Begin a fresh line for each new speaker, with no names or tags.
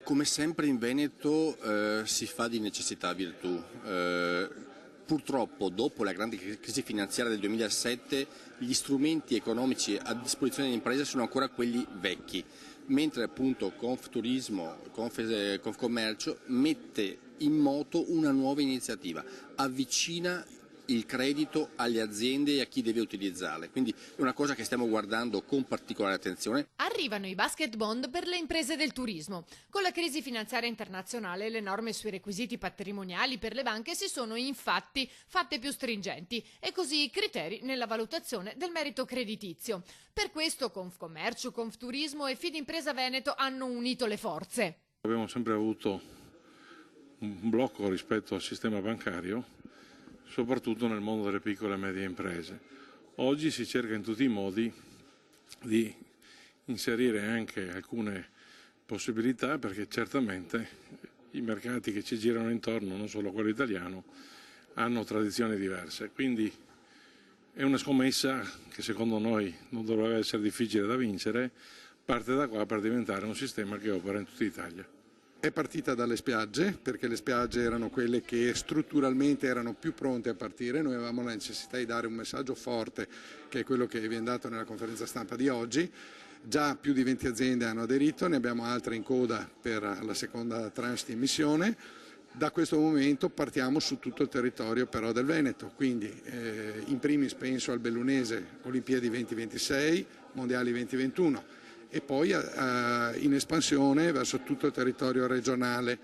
Come sempre in Veneto si fa di necessità virtù. Purtroppo dopo la grande crisi finanziaria del 2007 gli strumenti economici a disposizione delle imprese sono ancora quelli vecchi, mentre appunto Confturismo, Confcommercio mette in moto una nuova iniziativa, avvicina il credito alle aziende e a chi deve utilizzarle, quindi è una cosa che stiamo guardando con particolare attenzione.
Arrivano i basket bond per le imprese del turismo. Con la crisi finanziaria internazionale le norme sui requisiti patrimoniali per le banche si sono infatti fatte più stringenti e così i criteri nella valutazione del merito creditizio. Per questo Confcommercio, Confturismo e Fidimpresa Veneto hanno unito le forze.
Abbiamo sempre avuto un blocco rispetto al sistema bancario, soprattutto nel mondo delle piccole e medie imprese. Oggi si cerca in tutti i modi di inserire anche alcune possibilità, perché certamente i mercati che ci girano intorno, non solo quello italiano, hanno tradizioni diverse. Quindi è una scommessa che secondo noi non dovrebbe essere difficile da vincere, parte da qua per diventare un sistema che opera in tutta Italia.
È partita dalle spiagge, perché le spiagge erano quelle che strutturalmente erano più pronte a partire. Noi avevamo la necessità di dare un messaggio forte, che è quello che viene dato nella conferenza stampa di oggi. Già più di 20 aziende hanno aderito, ne abbiamo altre in coda per la seconda tranche di emissione. Da questo momento partiamo su tutto il territorio però del Veneto, quindi in primis penso al Bellunese, Olimpiadi 2026, Mondiali 2021 e poi in espansione verso tutto il territorio regionale.